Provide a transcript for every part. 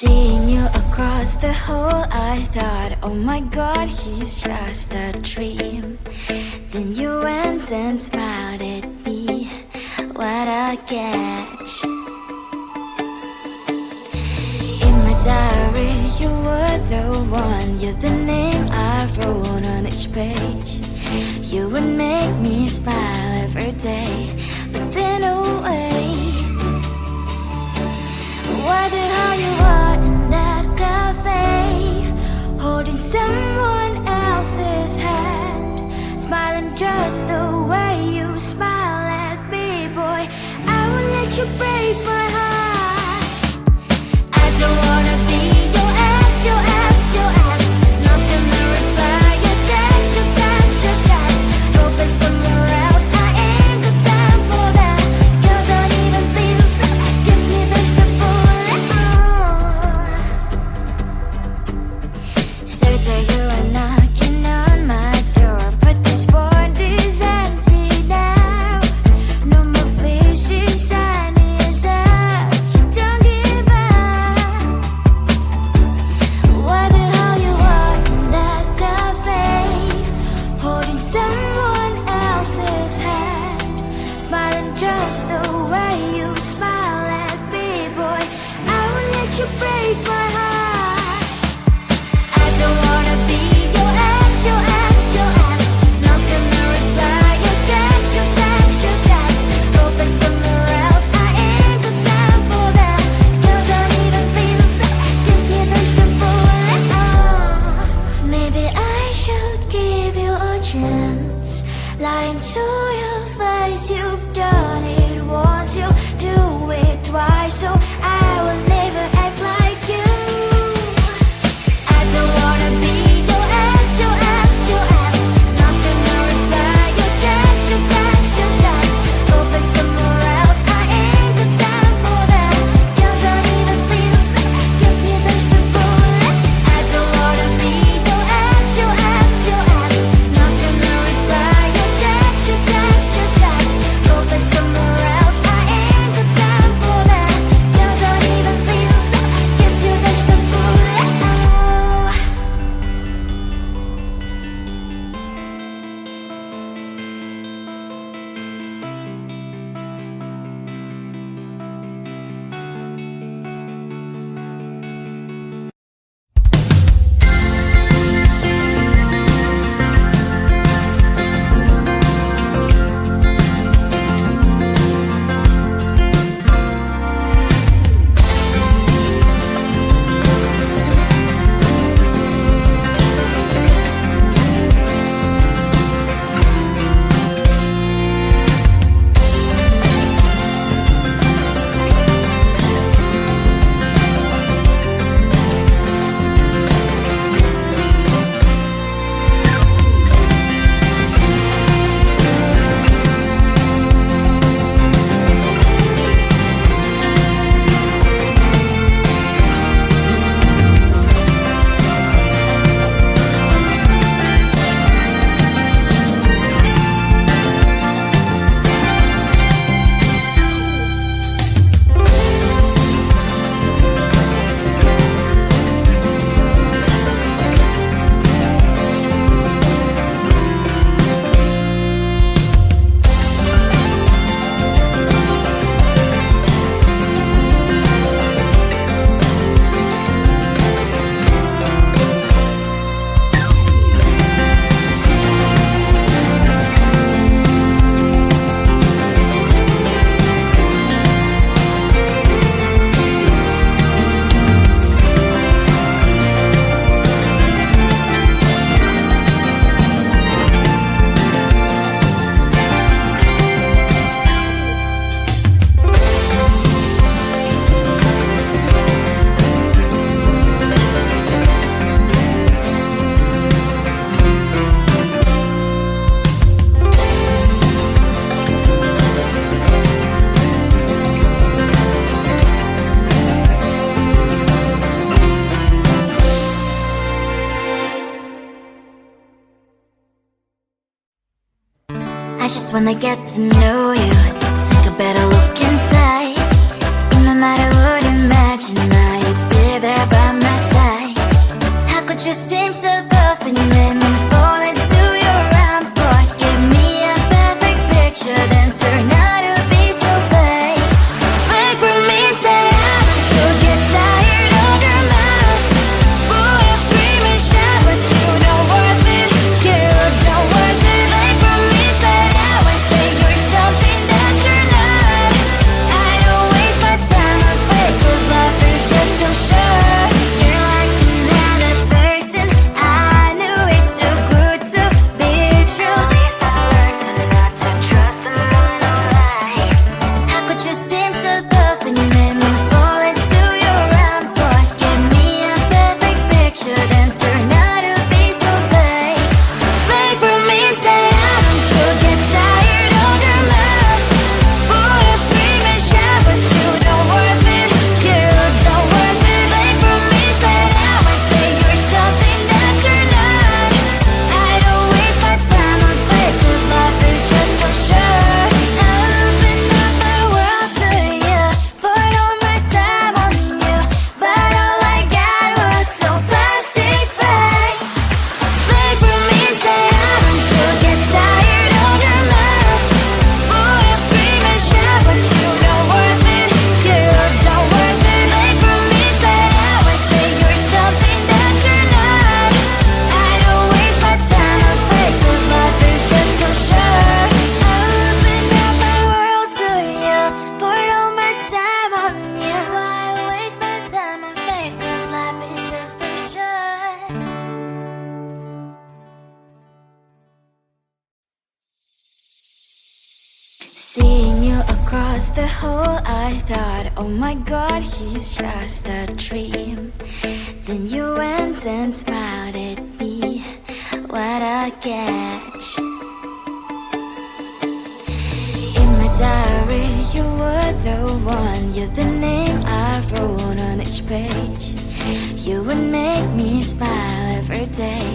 Seeing you across the hall, I thought, oh my god, he's just a dream. Then you went and smiled at me, what a catch. In my diary, you were the one, you're the name I wrote on each page. You would make me smile every day, but then oh wait, why the hell you are in that cafe, holding someone else's hand, smiling just the way you smile at me, boy. I will let you break my heart. I don't wanna be your ex, your ex, your ex. Not gonna reply your text, your text, your text. Hoping somewhere else, I ain't got time for that. You don't even feel so, gives me vegetable. Third day you are knocking on my door, but this board is empty now. No more fishes, shiny as up. You don't give up. Why the hell you are in that cafe, holding someone else's hand, smiling just the way you smile at me, boy. I will let you break my heart. I don't wanna be your ex, your ex, your ex. Not gonna reply your text, your text, your text. Hoping somewhere else, I ain't got time for that. You don't even feel so, gives me vegetable. Maybe I should give you a chance. Lying to your face, you've done it once, you do it twice, so I will never act like you. I don't wanna be your ex, your ex, your ex. Not gonna reply your text, your text, your text. Hoping somewhere else, I ain't got time for that. You don't even feel so, gives me vegetable. I don't wanna be your ex, your ex, your ex. Not gonna reply your text, your text, your text. Hoping somewhere else, I ain't got time for that. You don't even feel so, gives you vegetable. just wanna get to know you, take a better look inside. And no matter what you imagine, I'd be there hole, I thought, oh my God, he's just a dream. Then you went and smiled at me. What a catch. In my diary, you were the one. You're the name I wrote on each page. You would make me smile every day.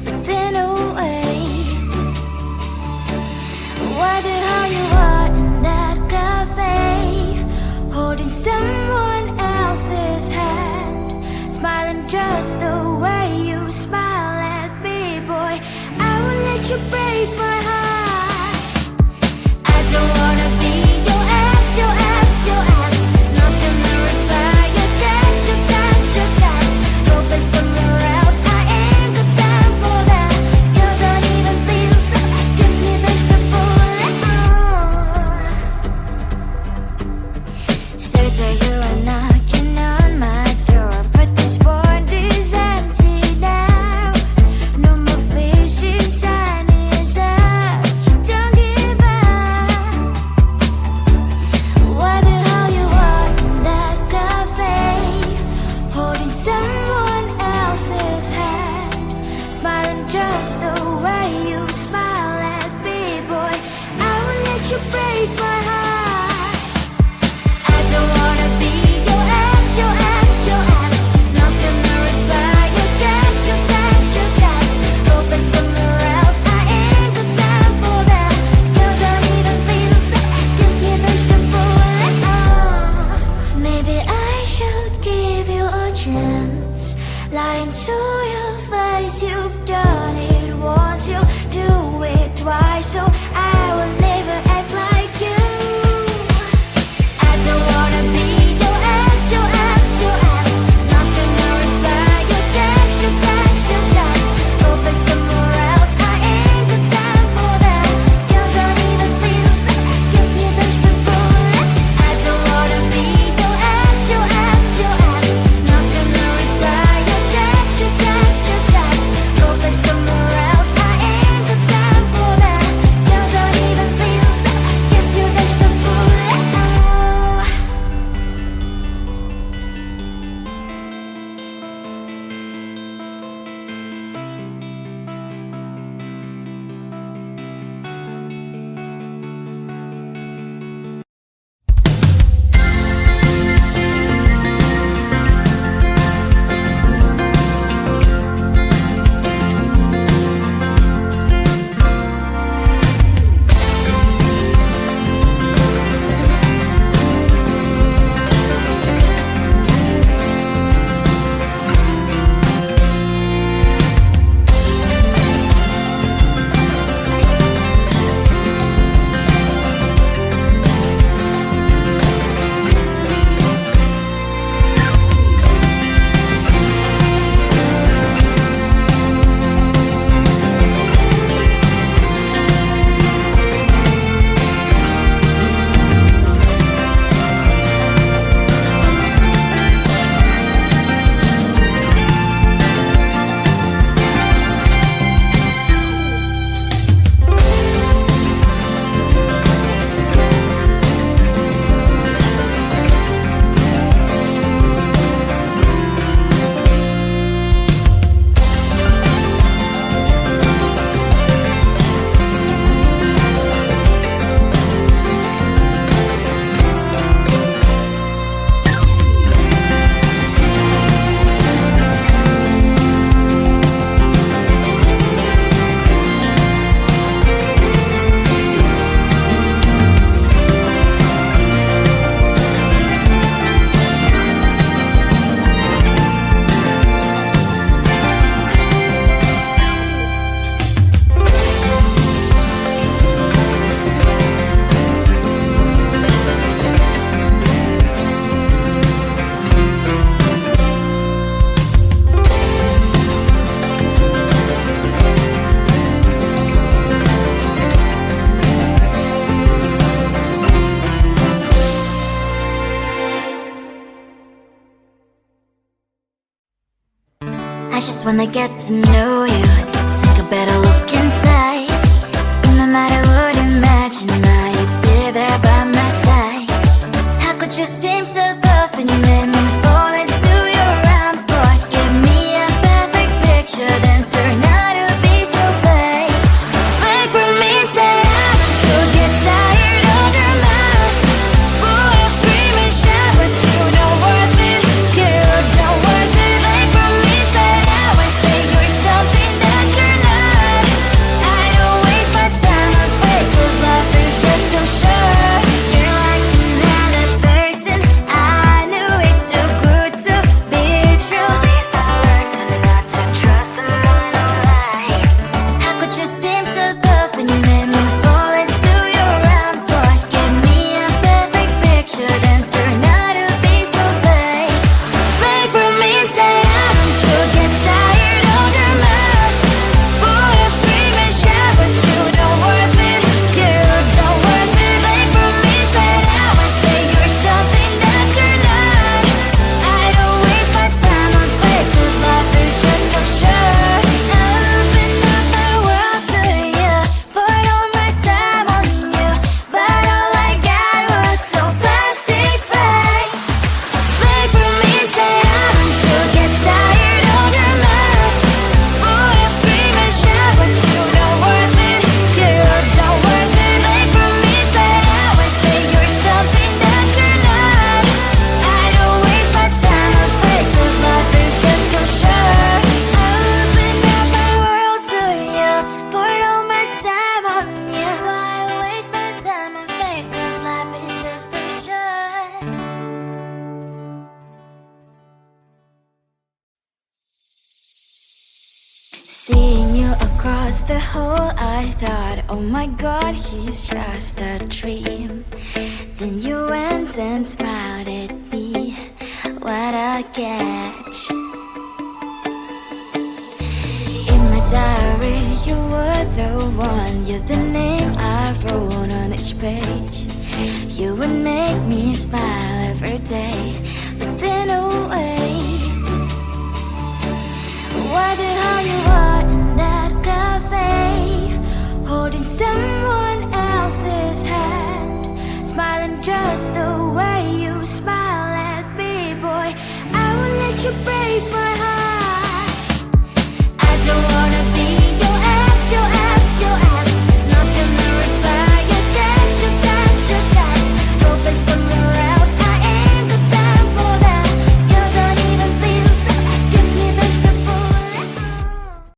But then, oh wait, why the hell you are in that cafe, holding someone else's hand, smiling just the way you smile at me, boy. I will let you break my heart. I don't wanna be your ex, your ex, your ex. Not gonna reply your text, your text, your text. Go play somewhere else, I ain't got time for that. You don't even feel so, kiss me vegetable. Third day you are knocking on my door, but this board is empty now. No more fishes, sun is out. You don't give up. Why the hell you are in that cafe, holding someone else's hand, smiling just the way you smile at me, boy. I will let you break my heart. I don't wanna be your ex, your ex, your ex. Not gonna reply your text, your text, your text. Go play somewhere else, I ain't got time for that. You don't even feel so, kiss me vegetable. Maybe I should give you a chance. Lying to your face, you've done it once, you do it twice, so I will never act like you. I don't wanna be your ex, your ex, your ex. Not gonna reply your text, your text, your text. Go play somewhere else, I ain't got time for that. You don't even feel so, kiss me vegetable. I don't wanna be your ex, your ex, your ex. Not gonna reply your text, your text, your text. Go play somewhere else, I ain't got time for that. You don't even feel so, kiss you vegetable. I just wanna get to know you, take a better look inside. No matter what, imagine now you'd be there by my side. you seem so buff and you made me fall into your arms, boy. Give me a perfect picture, then turn out to be so fake. Fake for me, say I should get tired of your mask. Full of scream and shout, but you don't worth it. You don't worth it. Fake for me, say I would say you're something that you're not. I don't waste my time on fake, 'cause life is just too short. You're like another person. I knew it's too good to be true. At least I learned to not to trust someone who lies. How could you seem so buff and you made me fall into your arms, boy? Give me a perfect picture, then turn out to be so fake. Fake for me, say I should get tired of your mask. Full of scream and shout, but you don't worth it. You don't worth it. Fake for me, say I would say you're something that you're not. I don't waste my time on fake, 'cause life is just too short. I open up my world to you, poured all my time on you, but all I got was so plastic fake. Fake for me, say I should get tired of your mask. Full of scream and shout, but you don't worth it. You don't worth it. Fake for me, say I would say you're something that you're not. I don't waste my time on fake, 'cause life is just too short. I opened up my world to you, poured all my time on you. Why waste my time on fake, 'cause life is just too short. Seeing you across the hall, I thought, oh my god, he's just a dream. Then you went and smiled at me. What a catch. In my diary, you were the one. You're the name I wrote on each page. You would make me smile every day. But then, oh wait, why the hell you are in that cafe, holding someone else's hand, smiling just the way you smile at me, boy. I will let you break my